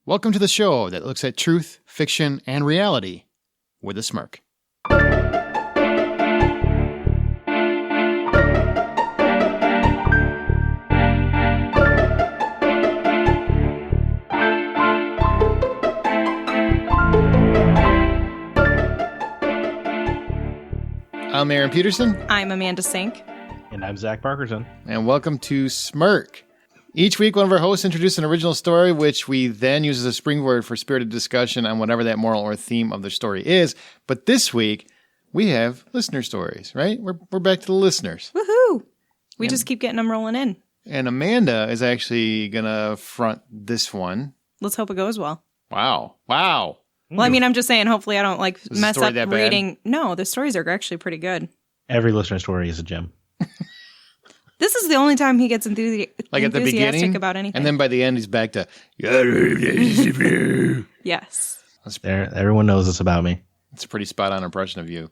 Welcome to the show that looks at truth, fiction, and reality with a smirk. I'm Aaron Peterson. I'm Amanda Sink. And I'm Zach Parkerson. And welcome to Smirk. Each week, one of our hosts introduces an original story, which we then use as a springboard for spirited discussion on whatever that moral or theme of the story is. But this week, we have listener stories, right? We're back to the listeners. Woohoo! We just keep getting them rolling in. And Amanda is actually going to front this one. Let's hope it goes well. Wow. Well, I mean, I'm just saying, hopefully I don't mess up reading. Bad? No, the stories are actually pretty good. Every listener story is a gem. This is the only time he gets enthusiastic at the beginning, about anything. And then by the end, he's back to... Yes. Everyone knows this about me. It's a pretty spot-on impression of you.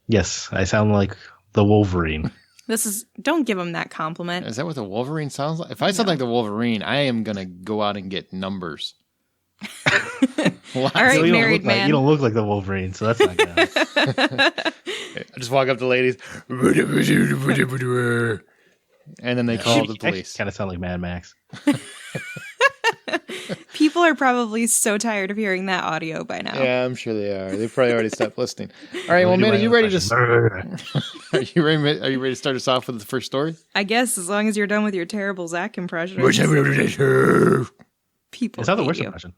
Yes, I sound like the Wolverine. Don't give him that compliment. Is that what the Wolverine sounds like? If I sound like the Wolverine, I am going to go out and get numbers. All right, married man. You don't look like the Wolverine, so that's not good. I just walk up to ladies, and then they call the police. Kind of sound like Mad Max. People are probably so tired of hearing that audio by now. Yeah, I'm sure they are. They've probably already stopped listening. All right, well, man, are you ready to? Are you ready to start us off with the first story? I guess as long as you're done with your terrible Zach impression. People. It's not the worst impression.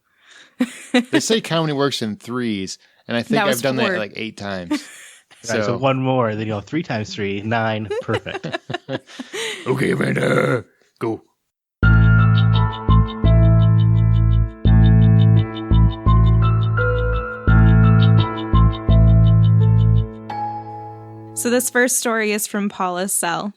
They say comedy works in threes, and I think I've done that like 8 times. So one more, then 3 times 3, 9, perfect. Okay, Amanda, go. So this first story is from Paula's cell.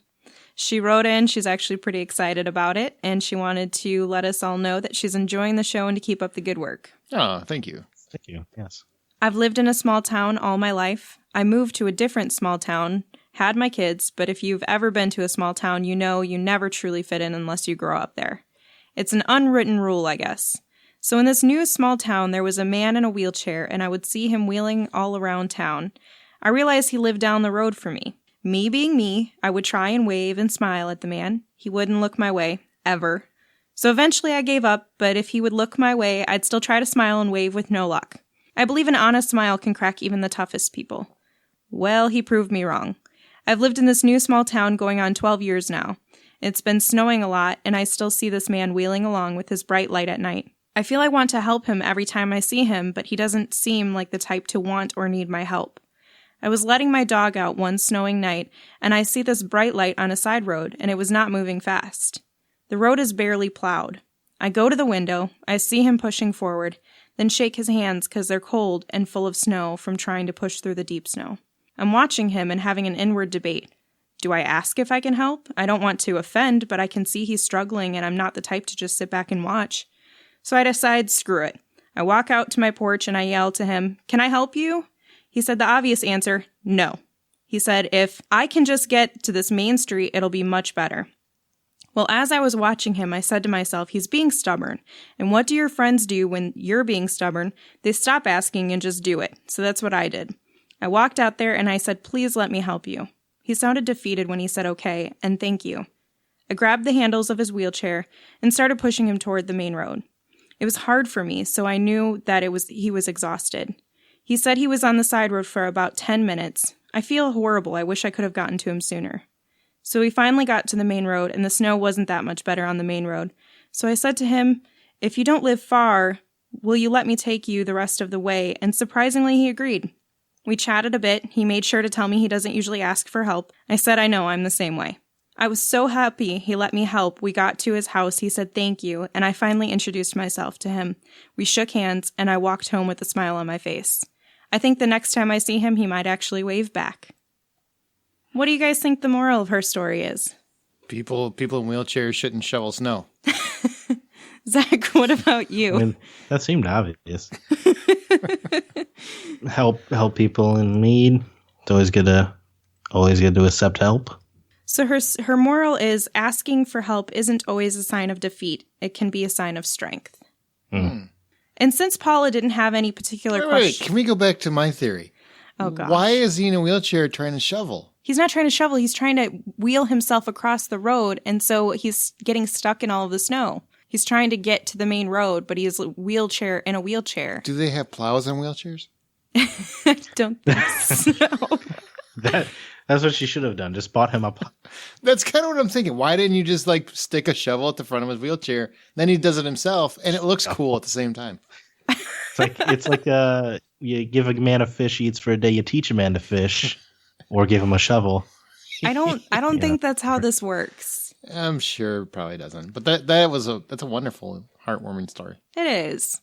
She wrote in, she's actually pretty excited about it, and she wanted to let us all know that she's enjoying the show and to keep up the good work. Oh, thank you. Thank you, yes. I've lived in a small town all my life. I moved to a different small town, had my kids, but if you've ever been to a small town, you know you never truly fit in unless you grow up there. It's an unwritten rule, I guess. So in this new small town, there was a man in a wheelchair, and I would see him wheeling all around town. I realized he lived down the road from me. Me being me, I would try and wave and smile at the man. He wouldn't look my way, ever. So eventually I gave up, but if he would look my way, I'd still try to smile and wave with no luck. I believe an honest smile can crack even the toughest people. Well, he proved me wrong. I've lived in this new small town going on 12 years now. It's been snowing a lot, and I still see this man wheeling along with his bright light at night. I feel I want to help him every time I see him, but he doesn't seem like the type to want or need my help. I was letting my dog out one snowing night, and I see this bright light on a side road, and it was not moving fast. The road is barely plowed. I go to the window, I see him pushing forward, then shake his hands because they're cold and full of snow from trying to push through the deep snow. I'm watching him and having an inward debate. Do I ask if I can help? I don't want to offend, but I can see he's struggling, and I'm not the type to just sit back and watch. So I decide, screw it. I walk out to my porch and I yell to him, "Can I help you?" He said the obvious answer, no. He said, if I can just get to this main street, it'll be much better. Well, as I was watching him, I said to myself, he's being stubborn. And what do your friends do when you're being stubborn? They stop asking and just do it. So that's what I did. I walked out there and I said, please let me help you. He sounded defeated when he said okay, and thank you. I grabbed the handles of his wheelchair and started pushing him toward the main road. It was hard for me, so I knew that he was exhausted. He said he was on the side road for about 10 minutes. I feel horrible. I wish I could have gotten to him sooner. So we finally got to the main road, and the snow wasn't that much better on the main road. So I said to him, if you don't live far, will you let me take you the rest of the way? And surprisingly, he agreed. We chatted a bit. He made sure to tell me he doesn't usually ask for help. I said, I know, I'm the same way. I was so happy he let me help. We got to his house. He said thank you, and I finally introduced myself to him. We shook hands, and I walked home with a smile on my face. I think the next time I see him, he might actually wave back. What do you guys think the moral of her story is? People in wheelchairs shouldn't shovel snow. Zach, what about you? I mean, that seemed obvious. Help people in need. It's always good to accept help. So her moral is asking for help isn't always a sign of defeat. It can be a sign of strength. And since Paula didn't have any particular Wait, question... can we go back to my theory? Oh, gosh. Why is he in a wheelchair trying to shovel? He's not trying to shovel. He's trying to wheel himself across the road, and so he's getting stuck in all of the snow. He's trying to get to the main road, but he's in a wheelchair. Do they have plows on wheelchairs? I don't think so. That's what she should have done. Just bought him up. That's kind of what I'm thinking. Why didn't you just like stick a shovel at the front of his wheelchair? Then he does it himself, and it looks cool at the same time. It's like you give a man a fish, he eats for a day. You teach a man to fish, or give him a shovel. I don't think that's how this works. I'm sure it probably doesn't. But that's a wonderful, heartwarming story. It is.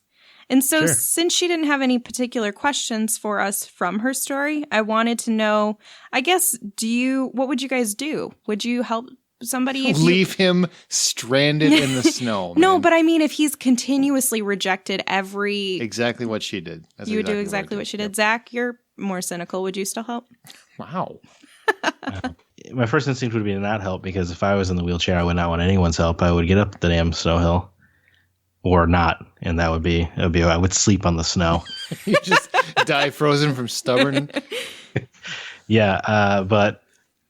And so Sure. since she didn't have any particular questions for us from her story, I wanted to know, I guess, what would you guys do? Would you help somebody? Leave him stranded in the snow. No, man. but I mean, if he's continuously rejected every... Exactly what she did. That's You would do exactly what she did. Yep. Zach, you're more cynical. Would you still help? Wow. My first instinct would be to not help, because if I was in the wheelchair, I would not want anyone's help. I would get up the damn snow hill, or not, and I would sleep on the snow. You just die frozen from stubborn. Yeah, but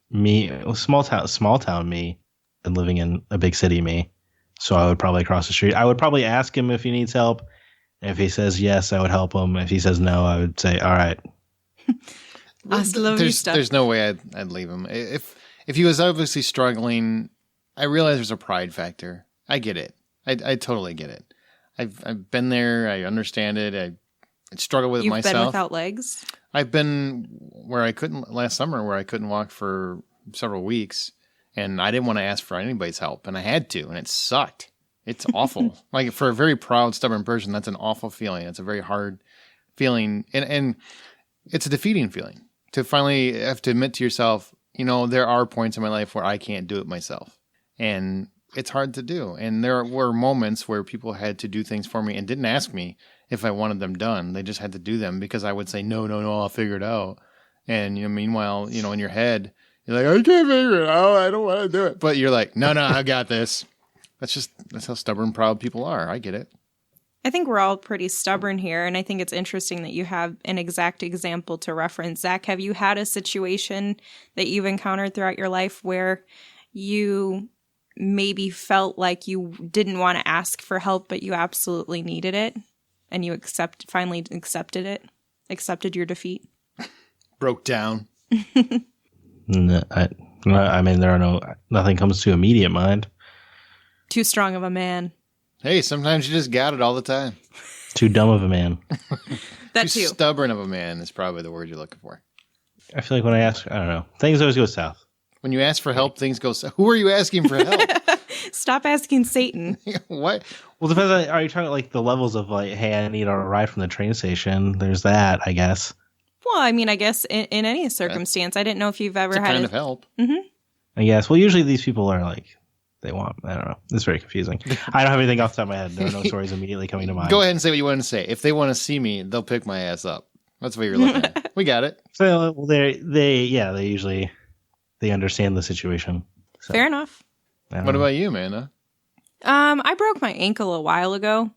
me, small town me, and living in a big city me. So I would probably cross the street. I would probably ask him if he needs help. If he says yes, I would help him. If he says no, I would say, all right. There's no way I'd leave him. If he was obviously struggling, I realize there's a pride factor. I get it. I totally get it. I've been there. I understand it. I struggle with it myself. You've been without legs? I've been last summer where I couldn't walk for several weeks, and I didn't want to ask for anybody's help, and I had to, and it sucked. It's awful. Like, for a very proud, stubborn person, that's an awful feeling. It's a very hard feeling, and it's a defeating feeling to finally have to admit to yourself, there are points in my life where I can't do it myself, and it's hard to do. And there were moments where people had to do things for me and didn't ask me if I wanted them done. They just had to do them because I would say, no, I'll figure it out. And, meanwhile, in your head, you're like, I can't figure it out. I don't want to do it. But you're like, no, I got this. That's how stubborn, proud people are. I get it. I think we're all pretty stubborn here, and I think it's interesting that you have an exact example to reference. Zach, have you had a situation that you've encountered throughout your life where you maybe felt like you didn't want to ask for help, but you absolutely needed it, and you finally accepted your defeat? Broke down. No, I mean, nothing comes to immediate mind. Too strong of a man. Hey, sometimes you just got it all the time. Too dumb of a man. That too too. Stubborn of a man is probably the word you're looking for. I feel like when I ask, I don't know, things always go south. When you ask for help, things go south. Who are you asking for help? Stop asking Satan. What? Well, depends on, are you talking like the levels of like, hey, I need a ride from the train station? There's that, I guess. Well, I mean, I guess in any circumstance, I didn't know if you've ever It's a had kind of help. Mm-hmm. I guess. Well, usually these people are like, I don't know. It's very confusing. I don't have anything off the top of my head. There are no stories immediately coming to mind. Go ahead and say what you want to say. If they want to see me, they'll pick my ass up. That's what you're looking at. We got it. So, well, they usually, they understand the situation. So, Fair enough. What about you, Amanda? I broke my ankle a while ago,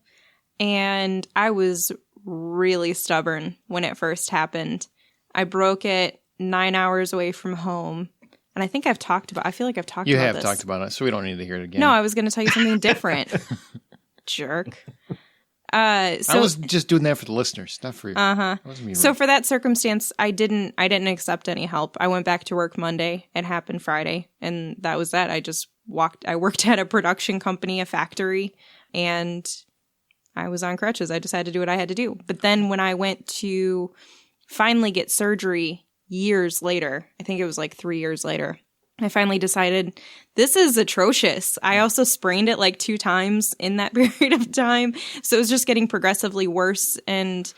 and I was really stubborn when it first happened. I broke it 9 hours away from home. And I think I feel like I've talked about this. You have talked about it, so we don't need to hear it again. No, I was going to tell you something different. Jerk. I was just doing that for the listeners, not for you. Uh-huh. So for that circumstance, I didn't accept any help. I went back to work Monday. It happened Friday, and that was that. I worked at a production company, a factory, and I was on crutches. I just had to do what I had to do. But then when I went to finally get surgery years later, I think it was like 3 years later, I finally decided this is atrocious. I also sprained it like 2 times in that period of time. So it was just getting progressively worse. And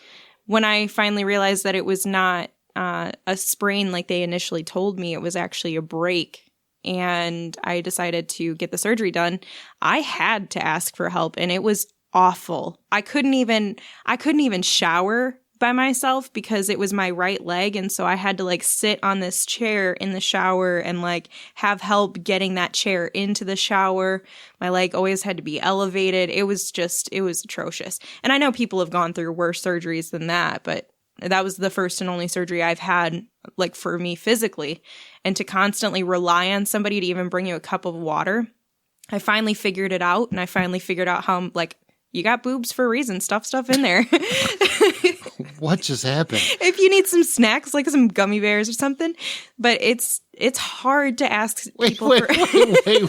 when I finally realized that it was not a sprain like they initially told me, it was actually a break, and I decided to get the surgery done, I had to ask for help, and it was awful. I couldn't even shower by myself because it was my right leg. And so I had to like sit on this chair in the shower and like have help getting that chair into the shower. My leg always had to be elevated. It was atrocious. And I know people have gone through worse surgeries than that, but that was the first and only surgery I've had, like, for me physically. And to constantly rely on somebody to even bring you a cup of water, I finally figured it out. And I finally figured out how, like, you got boobs for a reason. Stuff in there. What just happened? If you need some snacks, like some gummy bears or something. But it's hard to ask people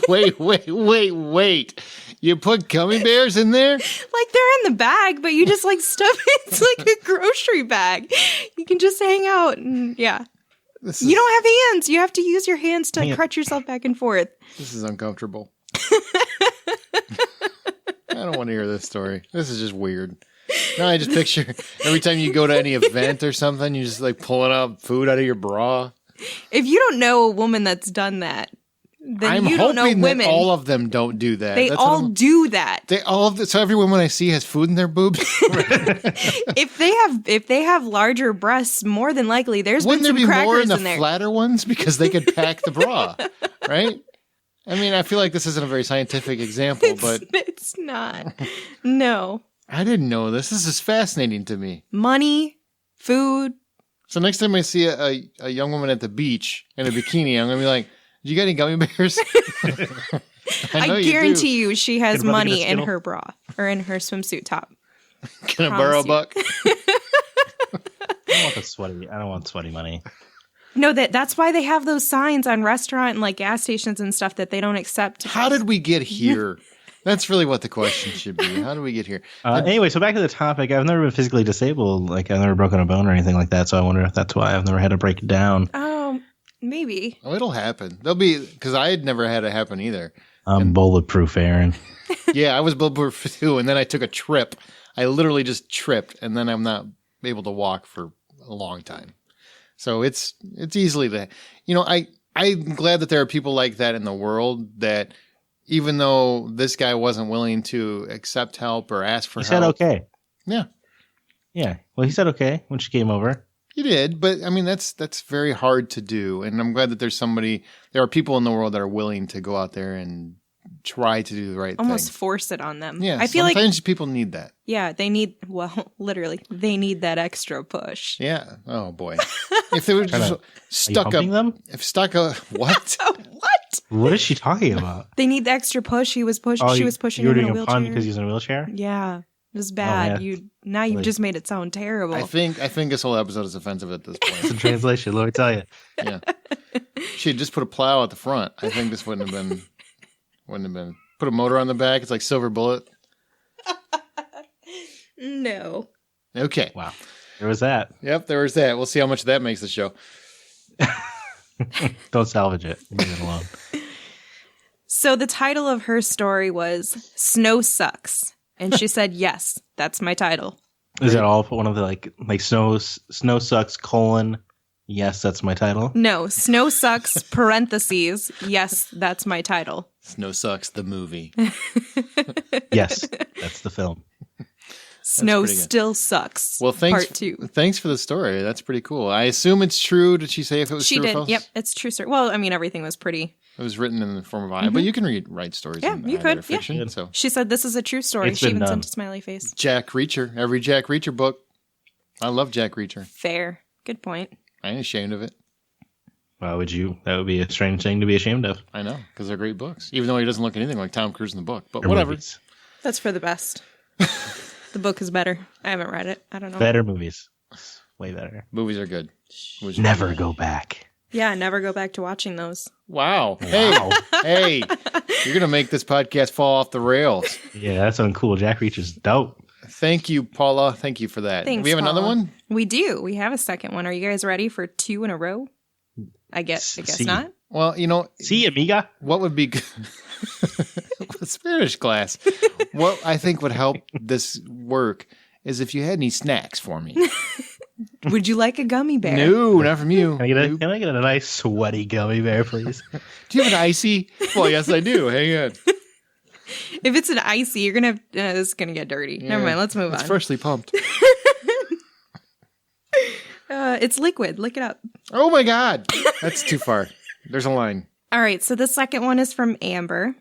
Wait. You put gummy bears in there? Like, they're in the bag, but you just, like, stuff it. It's like a grocery bag. You can just hang out and, yeah. You don't have hands. You have to use your hands to crutch yourself back and forth. This is uncomfortable. I don't want to hear this story. This is just weird. No, I just picture every time you go to any event or something, you just like pulling out food out of your bra. If you don't know a woman that's done that, then you don't know women. That all of them don't do that. They all do that. So every woman I see has food in their boobs. If they have larger breasts, more than likely there's been some crackers in there. Wouldn't there be more in the flatter ones because they could pack the bra, right? I mean, I feel like this isn't a very scientific example, but it's not. No. I didn't know this. This is fascinating to me. Money, food. So next time I see a young woman at the beach in a bikini, I'm going to be like, you got any gummy bears? I guarantee you she has money in her bra or in her swimsuit top. Can I borrow a buck? I don't want sweaty money. No, that's why they have those signs on restaurant and like gas stations and stuff that they don't accept. How did we get here? That's really what the question should be. How did we get here? Anyway, so back to the topic. I've never been physically disabled. Like, I've never broken a bone or anything like that. So I wonder if that's why I've never had to break it down. Oh, maybe. Oh, it'll happen. Because I had never had it happen either. I'm bulletproof, Aaron. Yeah, I was bulletproof too. And then I took a trip. I literally just tripped. And then I'm not able to walk for a long time. So it's easily that, I'm glad that there are people like that in the world that even though this guy wasn't willing to accept help or ask for help. He said okay. Yeah. Yeah. Well, he said okay when she came over. He did. But I mean, that's very hard to do. And I'm glad that there are people in the world that are willing to go out there and try to do the right thing. Almost force it on them. Yeah. I feel sometimes people need that. Yeah. Literally, they need that extra push. Yeah. Oh boy. If they were just stuck up. Them? What? What? What is she talking about? They need the extra push. She was pushing him in a wheelchair. You were doing a pun because he's in a wheelchair? Yeah. It was bad. Oh, yeah. You've just made it sound terrible. I think this whole episode is offensive at this point. It's a translation, let me tell you. Yeah. She had just put a plow at the front. I think this wouldn't have been. Put a motor on the back. It's like Silver Bullet. No. Okay. Wow. There was that. Yep, there was that. We'll see how much that makes the show. Don't salvage it. Leave it alone. So the title of her story was Snow Sucks. And she said, yes, that's my title. Is that all one of the like snow sucks : yes, that's my title? No, Snow Sucks parentheses. Yes, that's my title. Snow Sucks, the movie. Yes, that's the film. Snow Still Sucks. Well, part 2. Thanks for the story. That's pretty cool. I assume it's true. Did she say if it was true or false? Yep, it's true, sir. Well, I mean, everything was pretty. It was written in the form of but you can write stories. Yeah, you could. Fiction, yeah. So. She said this is a true story. She even sent a smiley face. Jack Reacher. Every Jack Reacher book. I love Jack Reacher. Fair. Good point. I ain't ashamed of it. Why would you? That would be a strange thing to be ashamed of. I know, because they're great books. Even though he doesn't look anything like Tom Cruise in the book. But whatever. Movies. That's for the best. The book is better. I haven't read it. I don't know. Better movies. Way better. Movies are good. Never go back. Yeah, never go back to watching those. Wow. Hey, you're going to make this podcast fall off the rails. Yeah, that's uncool. Jack Reacher's dope. Thank you, Paula. Thank you for that. Thanks, we have another one? We do. We have a second one. Are you guys ready for 2 in a row? I guess not. Well, See, amiga. What would be good? Spanish class. What I think would help this work is if you had any snacks for me. Would you like a gummy bear? No, not from you. Can I get a nice sweaty gummy bear, please? Do you have an icy? Well, yes, I do. Hang on. If it's an icy, you're gonna have. This is gonna get dirty. Yeah. Never mind. Let's move on. It's freshly pumped. It's liquid. Look it up. Oh my God. That's too far. There's a line. All right. So the second one is from Amber.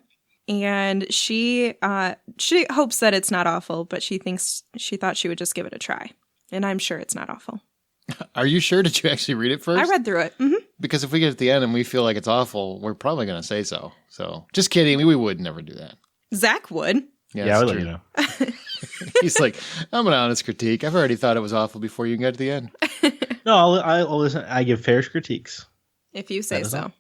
And she hopes that it's not awful, but she thought she would just give it a try. And I'm sure it's not awful. Are you sure? Did you actually read it first? I read through it. Mm-hmm. Because if we get to the end and we feel like it's awful, we're probably going to say so. So just kidding. We would never do that. Zach would. Yeah, I would let you know. He's like, I'm an honest critique. I've already thought it was awful before you get to the end. No, I'll listen. I give fair critiques. If you say so.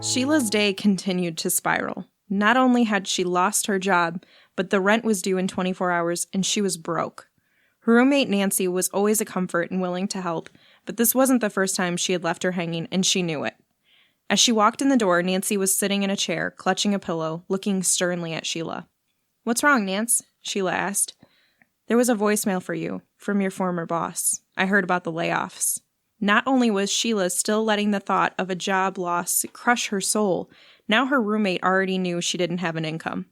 Sheila's day continued to spiral. Not only had she lost her job, but the rent was due in 24 hours and she was broke. Her roommate Nancy was always a comfort and willing to help, but this wasn't the first time she had left her hanging, and she knew it. As she walked in the door, Nancy was sitting in a chair, clutching a pillow, looking sternly at Sheila. "What's wrong, Nance?" Sheila asked. "There was a voicemail for you, from your former boss. I heard about the layoffs." Not only was Sheila still letting the thought of a job loss crush her soul, now her roommate already knew she didn't have an income.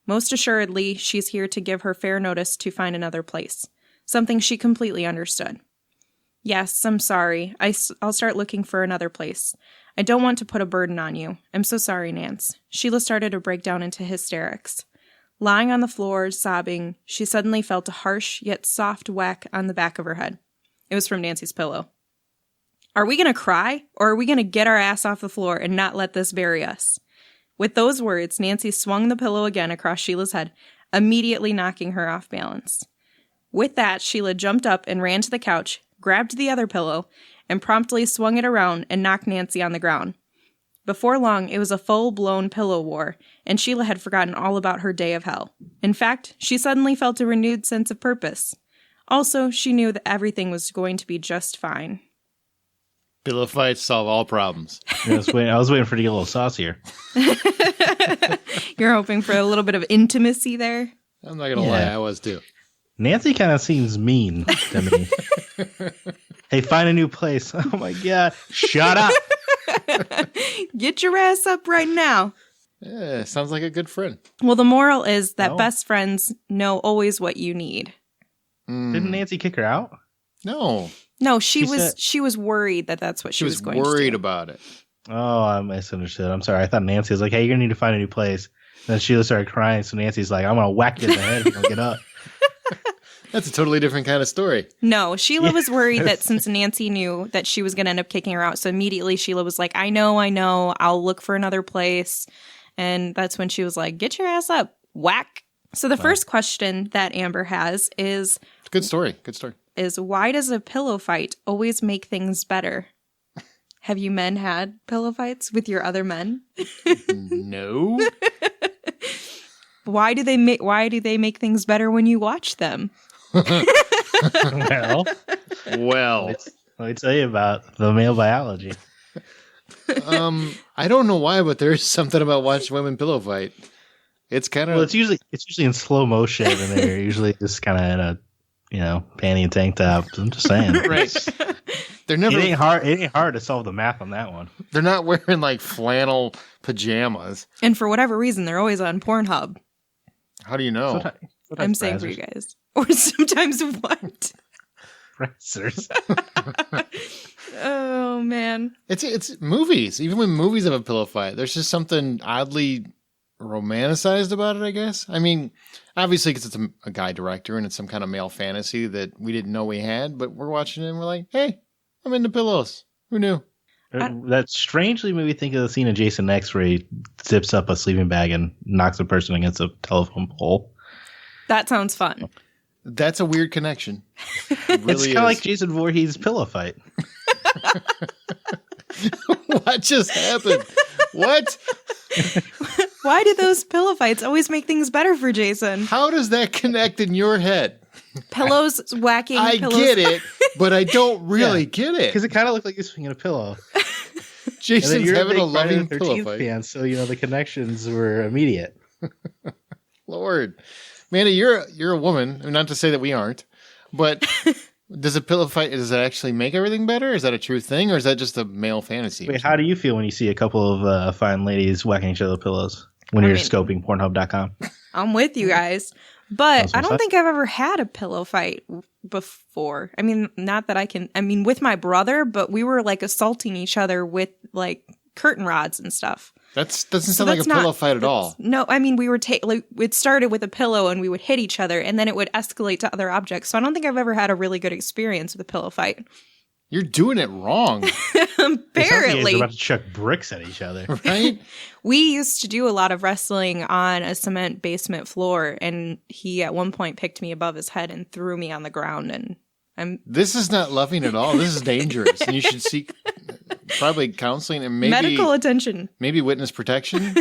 Most assuredly, she's here to give her fair notice to find another place, something she completely understood. "Yes, I'm sorry. I'll start looking for another place. I don't want to put a burden on you. I'm so sorry, Nance." Sheila started to break down into hysterics. Lying on the floor, sobbing, she suddenly felt a harsh yet soft whack on the back of her head. It was from Nancy's pillow. "Are we going to cry, or are we going to get our ass off the floor and not let this bury us?" With those words, Nancy swung the pillow again across Sheila's head, immediately knocking her off balance. With that, Sheila jumped up and ran to the couch, grabbed the other pillow, and promptly swung it around and knocked Nancy on the ground. Before long, it was a full-blown pillow war, and Sheila had forgotten all about her day of hell. In fact, she suddenly felt a renewed sense of purpose. Also, she knew that everything was going to be just fine. Pillow fights solve all problems. I was waiting for it to get a little saucier. You're hoping for a little bit of intimacy there? I'm not going to lie, I was too. Nancy kind of seems mean to me. Hey, find a new place. Oh my God. Shut up. Get your ass up right now. Yeah, sounds like a good friend. Well, the moral is that best friends know always what you need. Didn't Nancy kick her out? No, she was worried that that's what she was going to do. She was worried about it. Oh, I misunderstood. I'm sorry. I thought Nancy was like, "Hey, you're going to need to find a new place." And then Sheila started crying, so Nancy's like, "I'm going to whack you in the head if you don't get up." That's a totally different kind of story. No, Sheila was worried that since Nancy knew that she was going to end up kicking her out, so immediately Sheila was like, I know, I'll look for another place. And that's when she was like, "Get your ass up, whack." So the first question that Amber has is... Good story. Is why does a pillow fight always make things better? Have you men had pillow fights with your other men? No. Why do they make things better when you watch them? Well, let me tell you about the male biology. I don't know why, but there's something about watching women pillow fight. It's kind of it's usually in slow motion, and they're usually just kind of in a panty and tank top. I'm just saying, right? They're never. It ain't hard to solve the math on that one. They're not wearing like flannel pajamas, and for whatever reason, they're always on Pornhub. How do you know? Sometimes I'm saying for you guys, or sometimes what? Brazzers. Oh man, it's movies. Even when movies have a pillow fight, there's just something oddly romanticized about it, I guess. I mean, obviously because it's a guy director and it's some kind of male fantasy that we didn't know we had, but we're watching it and we're like, hey, I'm into pillows. Who knew? That strangely made me think of the scene of Jason X where he zips up a sleeping bag and knocks a person against a telephone pole. That sounds fun. That's a weird connection. It really it's kind of like Jason Voorhees' pillow fight. What just happened? What? Why do those pillow fights always make things better for Jason? How does that connect in your head? Pillows whacking. I pillows. get it, but I don't really get it. Because it kind of looked like you're swinging a pillow. Jason's having a loving Friday the pillow 13th fight. fan, so the connections were immediate. Lord, Mandy, you're a woman. Not to say that we aren't, but Does a pillow fight, does it actually make everything better? Is that a true thing, or is that just a male fantasy? Wait, how do you feel when you see a couple of fine ladies whacking each other with pillows when you're scoping Pornhub.com? I'm with you guys. But I don't fun. think I've ever had a pillow fight before. I mean, not that I can, I mean, with my brother, but we were like assaulting each other with like curtain rods and stuff. That doesn't sound like a pillow fight at all. No, I mean, we were like, it started with a pillow and we would hit each other and then it would escalate to other objects. So I don't think I've ever had a really good experience with a pillow fight. You're doing it wrong. Apparently. We're about to chuck bricks at each other. Right? We used to do a lot of wrestling on a cement basement floor, and he at one point picked me above his head and threw me on the ground. And This is not loving at all. This is dangerous. And you should seek probably counseling and maybe medical attention. Maybe witness protection.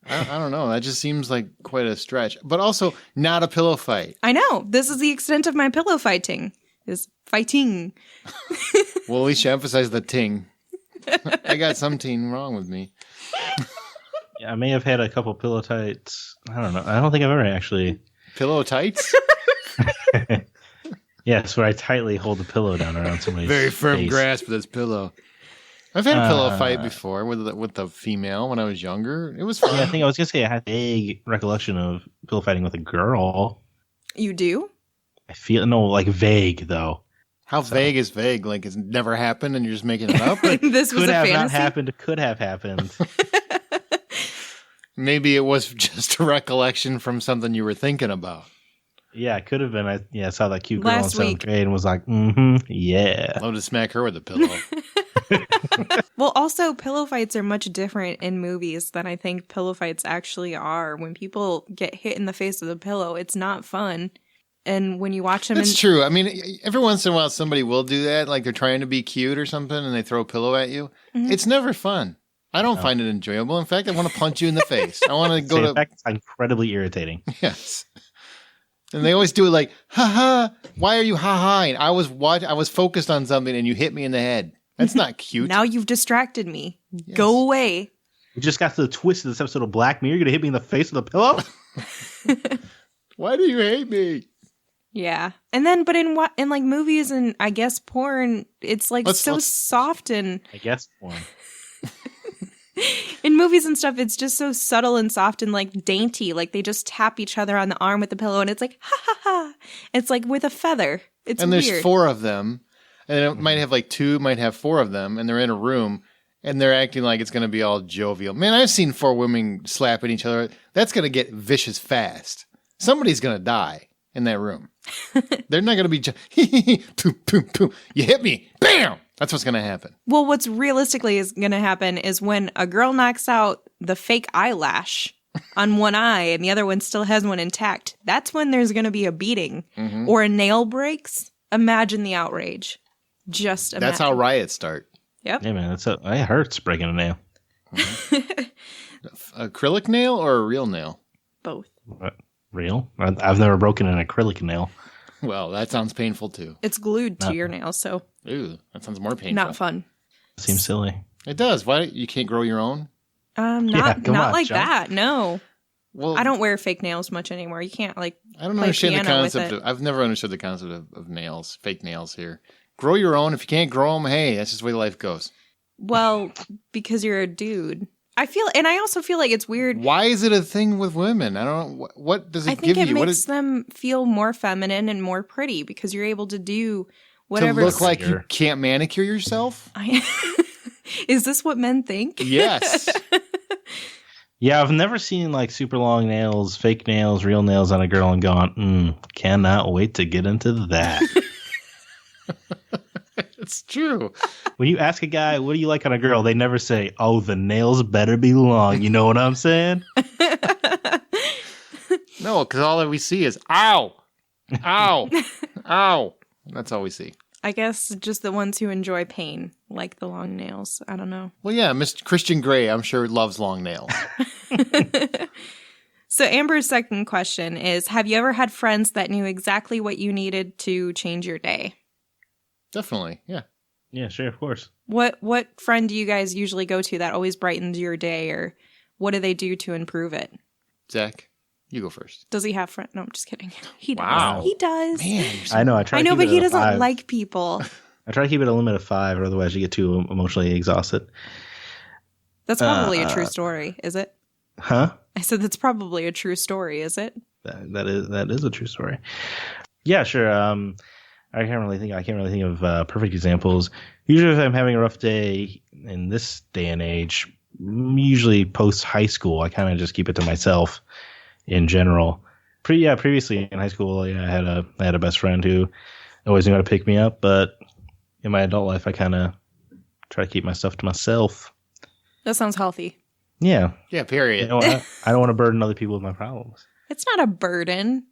I don't know. That just seems like quite a stretch. But also not a pillow fight. I know. This is the extent of my pillow fighting. Is fighting. Well, at least you emphasize the ting. I got some ting wrong with me. Yeah, I may have had a couple pillow tights. I don't know. I don't think I've ever actually. Pillow tights? Yes, where I tightly hold the pillow down around somebody's Very firm face. grasp of this pillow. I've had a pillow fight before with a female when I was younger. It was fun. Yeah, I think I was going to say I had a vague recollection of pillow fighting with a girl. You do? I feel, no, like vague, though. How vague is vague? Like it's never happened and you're just making it up? Like, This was Could a have fantasy? not happened, could have happened. maybe it was just a recollection from something you were thinking about. Yeah, it could have been. I saw that cute girl in Last 7th week. grade and was like, yeah. Love to smack her with a pillow. Well, also, pillow fights are much different in movies than I think pillow fights actually are. When people get hit in the face with a pillow, it's not fun. And when you watch them, That's true. I mean, every once in a while somebody will do that. Like they're trying to be cute or something and they throw a pillow at you. Mm-hmm. It's never fun. I don't find it enjoyable. In fact, I want to punch you in the face. I want to go In to... fact, it's incredibly irritating. Yes. And they always do it like, ha ha, why are you ha haing? I was focused on something and you hit me in the head. That's not cute. now you've distracted me. Yes. Go away. We just got to the twist of this episode of Black Mirror. You're going to hit me in the face with a pillow? Why do you hate me? Yeah. And then, but in like movies and I guess porn, it's like Let's- soft and I guess one. in movies and stuff, it's just so subtle and soft and like dainty. Like they just tap each other on the arm with the pillow and it's like, ha ha ha. It's like with a feather. It's And there's weird. 4 of them. And it might have like 2, might have 4 of them. And they're in a room. And they're acting like it's going to be all jovial. Man, I've seen 4 women slapping each other. That's going to get vicious fast. Somebody's going to die in that room. They're not going to be boom, boom, boom. You hit me. Bam! That's what's going to happen. Well, what's realistically is going to happen is when a girl knocks out the fake eyelash on one eye and the other one still has one intact, that's when there's going to be a beating. Mm-hmm. Or a nail breaks. Imagine the outrage. Just imagine. That's how riots start. Yep. Yeah, man, it hurts breaking a nail. Acrylic nail or a real nail? Both. What? Real? I've never broken an acrylic nail. Well, that sounds painful too. It's glued to your nail, so Ooh, that sounds more painful. not fun. Seems silly. It does. Why you can't grow your own? Not come on, like John. that. No, Well, I don't wear fake nails much anymore. You can't like. I don't play understand the piano with concept it. of. I've never understood the concept of nails, fake nails here. Grow your own. If you can't grow them, hey, that's just the way life goes. Well, because you're a dude. I also feel like it's weird. Why is it a thing with women? I don't know. What does it I give think it you? What makes them feel more feminine and more pretty because you're able to do whatever. to look like you can't manicure yourself? Is this what men think? Yes. Yeah, I've never seen like super long nails, fake nails, real nails on a girl and gone, cannot wait to get into that. It's true. When you ask a guy, what do you like on a girl? They never say, oh, the nails better be long. You know what I'm saying? No, because all that we see is ow, ow, ow. That's all we see. I guess just the ones who enjoy pain, like the long nails. I don't know. Well, yeah, Mr. Christian Grey, I'm sure loves long nails. So Amber's second question is, have you ever had friends that knew exactly what you needed to change your day? Definitely, yeah. Yeah, sure, of course. What friend do you guys usually go to that always brightens your day, or what do they do to improve it? Zach, You go first. Does he have friends? No, I'm just kidding. He does. Wow. He does. Man, I know. I know, but he doesn't like people. I try to keep it a limit of 5, or otherwise you get too emotionally exhausted. That's probably a true story, is it? Huh? I said that's probably a true story, is it? That is a true story. Yeah, sure. I can't really think of perfect examples. Usually, if I'm having a rough day in this day and age, usually post high school, I kind of just keep it to myself. In general, previously in high school, I had a best friend who always knew how to pick me up. But in my adult life, I kind of try to keep my stuff to myself. That sounds healthy. Yeah. Yeah. Period. I don't want to burden other people with my problems. It's not a burden.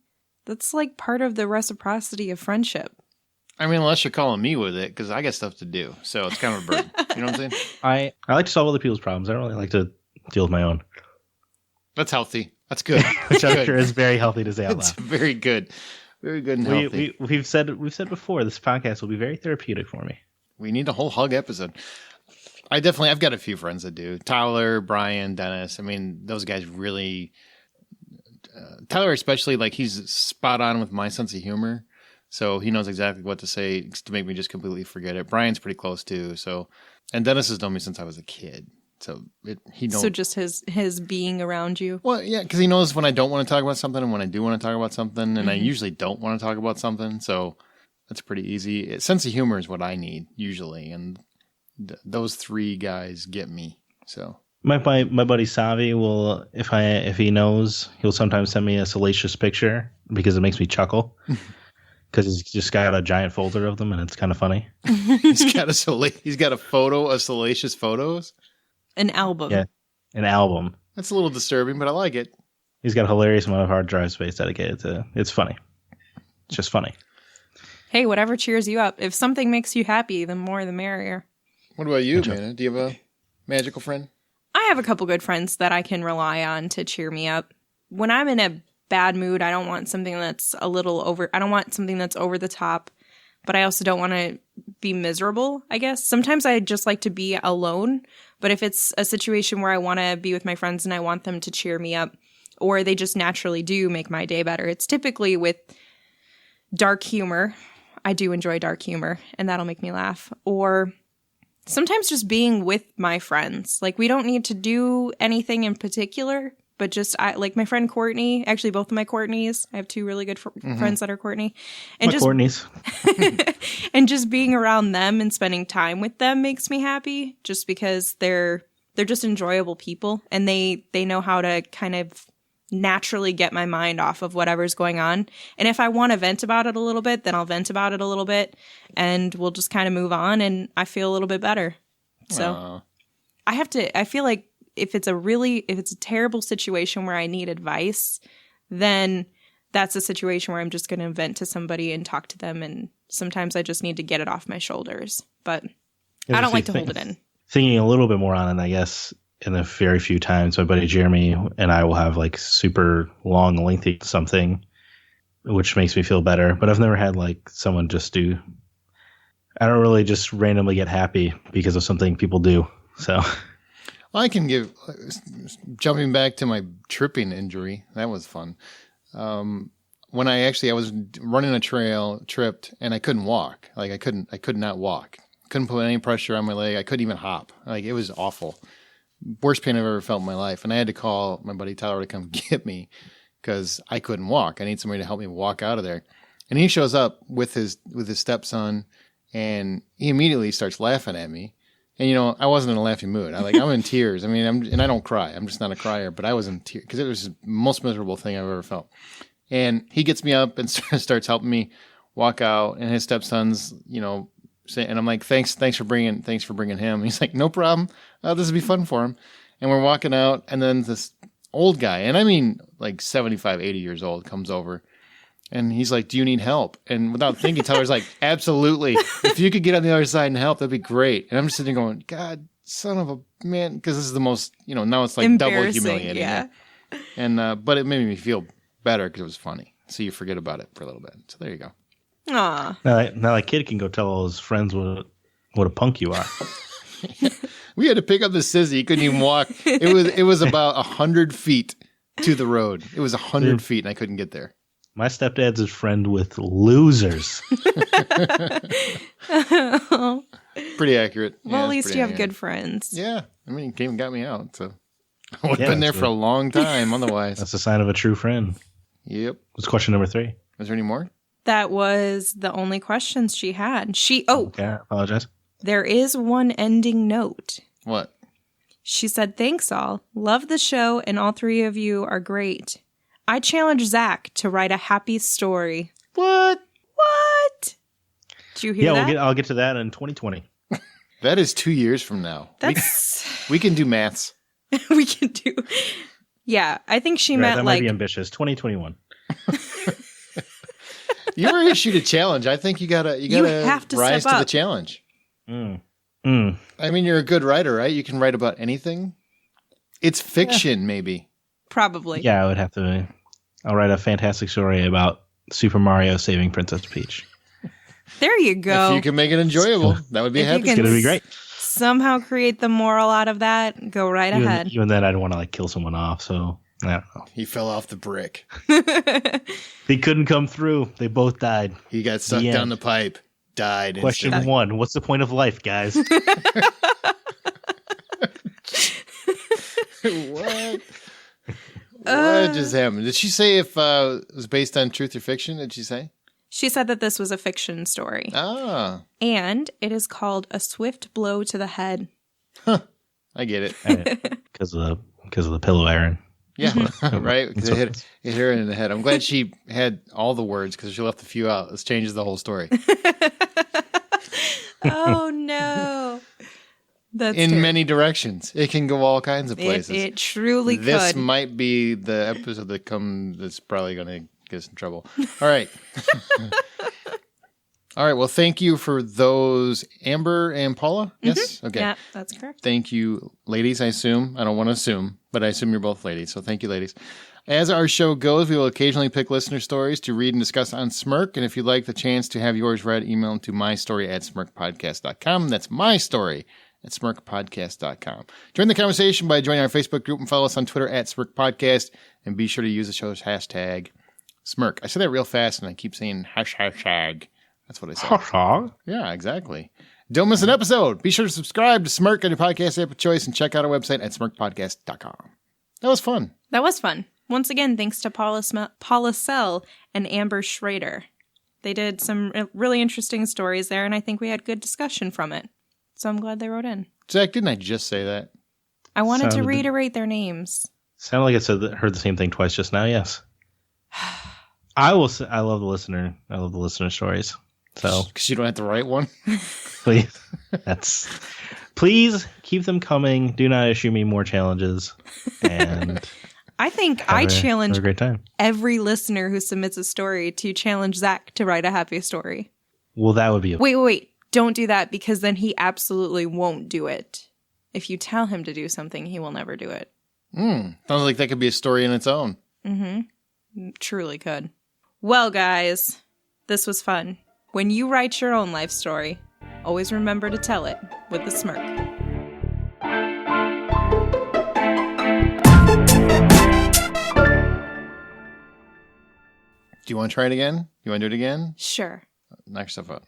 That's like part of the reciprocity of friendship. I mean, unless you're calling me with it, because I got stuff to do. So it's kind of a burden. You know what I'm saying? I like to solve other people's problems. I don't really like to deal with my own. That's healthy. That's good. Which I'm sure is very healthy to say out It's loud. very good. Very good and healthy. We've said before, this podcast will be very therapeutic for me. We need a whole hug episode. I've got a few friends that do. Tyler, Brian, Dennis. I mean, those guys really. Tyler, especially, like, he's spot on with my sense of humor. So he knows exactly what to say to make me just completely forget it. Brian's pretty close too. So, and Dennis has known me since I was a kid. So he knows. So just his being around you. Well, yeah, because he knows when I don't want to talk about something and when I do want to talk about something, and I usually don't want to talk about something. So that's pretty easy. Sense of humor is what I need usually, and those 3 guys get me. So my buddy Savi will, if he knows, he'll sometimes send me a salacious picture because it makes me chuckle. Because he's just got a giant folder of them, and it's kind of funny. he's got a photo of salacious photos. An album. Yeah, an album. That's a little disturbing, but I like it. He's got a hilarious amount of hard drive space dedicated to. It's funny. It's just funny. Hey, whatever cheers you up. If something makes you happy, the more the merrier. What about you, Manna? Do you have a magical friend? I have a couple good friends that I can rely on to cheer me up. When I'm in a bad mood, I don't want something that's I don't want something that's over the top, but I also don't want to be miserable, I guess. Sometimes I just like to be alone, but if it's a situation where I want to be with my friends and I want them to cheer me up, or they just naturally do make my day better, it's typically with dark humor. I do enjoy dark humor, and that'll make me laugh. Or sometimes just being with my friends. Like, we don't need to do anything in particular, but just like my friend Courtney, actually both of my Courtneys. I have 2 really good friends that are Courtney. And my Courtneys. And just being around them and spending time with them makes me happy, just because they're just enjoyable people, and they know how to kind of naturally get my mind off of whatever's going on. And if I want to vent about it a little bit, then I'll vent about it a little bit, and we'll just kind of move on, and I feel a little bit better. So I feel like if it's a terrible situation where I need advice, then that's a situation where I'm just going to vent to somebody and talk to them. And sometimes I just need to get it off my shoulders, but I don't like to hold it in. Thinking a little bit more on it, I guess, in a very few times, my buddy Jeremy and I will have like super long, lengthy something, which makes me feel better. But I've never had like someone I don't really just randomly get happy because of something people do. So I can jumping back to my tripping injury. That was fun. When I was running a trail, tripped, and I couldn't walk. Like I could not walk. Couldn't put any pressure on my leg. I couldn't even hop. Like, it was awful. Worst pain I've ever felt in my life. And I had to call my buddy Tyler to come get me because I couldn't walk. I need somebody to help me walk out of there. And he shows up with his stepson, and he immediately starts laughing at me. And, I wasn't in a laughing mood. I'm in tears. I mean, and I don't cry. I'm just not a crier, but I was in tears because it was the most miserable thing I've ever felt. And he gets me up and starts helping me walk out, and his stepson's, and I'm like, thanks for bringing him. And he's like, no problem. This will be fun for him. And we're walking out, and then this old guy, and I mean like 75, 80 years old, comes over. And he's like, do you need help? And without thinking, Tyler's like, absolutely. If you could get on the other side and help, that'd be great. And I'm just sitting there going, God, son of a man, because this is the most, now it's like double humiliating. Yeah. And but it made me feel better because it was funny. So you forget about it for a little bit. So there you go. Aw. Now that kid can go tell all his friends what a punk you are. We had to pick up the sissy. He couldn't even walk. It was about 100 feet to the road. It was 100 feet and I couldn't get there. My stepdad's a friend with losers. Pretty accurate. Well, Yeah, at least pretty you have accurate. good friends. Yeah. I mean, you came and got me out, so I would have been there for a long time otherwise. That's a sign of a true friend. Yep. What's question number 3? Is there any more? That was the only questions she had. Okay, I apologize. There is one ending note. What? She said, "Thanks all. Love the show, and all 3 of you are great. I challenge Zach to write a happy story." What? What? Did you hear that? I'll get to that in 2020. That is 2 years from now. That's We can do maths. we can do. Yeah, I think she meant that like might be ambitious. 2021. You were issued a challenge. I think you gotta have to rise step to the up. challenge. Mm. I mean, you're a good writer, right? You can write about anything. It's fiction, maybe. probably. Yeah, I would have to. I'll write a fantastic story about Super Mario saving Princess Peach. There you go. If you can make it enjoyable, that would be If you happy. can It's going to be great. Somehow create the moral out of that. Go right ahead. Even then, I'd want to kill someone off, so I don't know. He fell off the brick. He couldn't come through. They both died. He got sucked The down end. the pipe. Died. Question instantly. 1. What's the point of life, guys? What? What just happened? Did she say if it was based on truth or fiction? Did she say? She said that this was a fiction story. Ah, And it is called A Swift Blow to the Head. I get it. Because of the pillow iron. Yeah, right. 'Cause it hit her in the head. I'm glad she had all the words because she left a few out. This changes the whole story. Oh, no. That's In terrible. many directions, it can go all kinds of places. It truly This could. might be the episode that's probably going to get us in trouble. All right. All right. Well, thank you for those, Amber and Paula. Yes. Okay. Yeah, that's correct. Thank you, ladies. I assume. I don't want to assume, but I assume you're both ladies. So thank you, ladies. As our show goes, we will occasionally pick listener stories to read and discuss on Smirk. And if you'd like the chance to have yours read, email them to mystory@smirkpodcast.com. That's my story at smirkpodcast.com. Join the conversation by joining our Facebook group and follow us on Twitter @smirkpodcast. And be sure to use the show's hashtag Smirk. I say that real fast and I keep saying hashtag. That's what I say. Yeah, exactly. Don't miss an episode. Be sure to subscribe to Smirk on your podcast app of choice and check out our website at smirkpodcast.com. That was fun. That was fun. Once again, thanks to Paula Sell and Amber Schrader. They did some really interesting stories there, and I think we had good discussion from it. So I'm glad they wrote in. Zach, didn't I just say that? I wanted to Sounded- reiterate their names. Sounded like I heard the same thing twice just now. Yes. I will say I love the listener. I love the listener stories. So Because you don't have to write one? please, please keep them coming. Do not issue me more challenges. And I think I challenge have a great time. every listener who submits a story to challenge Zach to write a happy story. Well, that would be Wait. Don't do that because then he absolutely won't do it. If you tell him to do something, he will never do it. Sounds like that could be a story in its own. Truly could. Well, guys, this was fun. When you write your own life story, always remember to tell it with a smirk. Do you want to try it again? You want to do it again? Sure. Knock yourself out.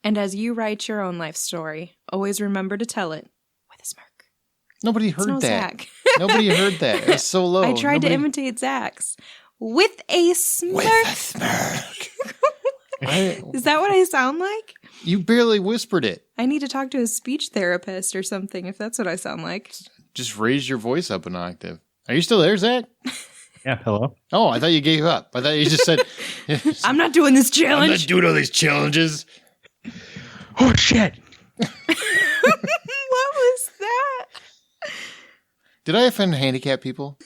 And as you write your own life story, always remember to tell it with a smirk. Nobody It's heard no that. Zach. Nobody heard that. It was so low. I tried to Nobody- imitate Zach's with a smirk. smirk. Is that what I sound like? You barely whispered it. I need to talk to a speech therapist or something if that's what I sound like. Just raise your voice up an octave. Are you still there, Zach? Yeah. Hello. Oh, I thought you gave up. I thought you just said, I'm not doing this I'm not challenge. doing all these challenges. Oh shit. What was that? Did I offend handicapped people?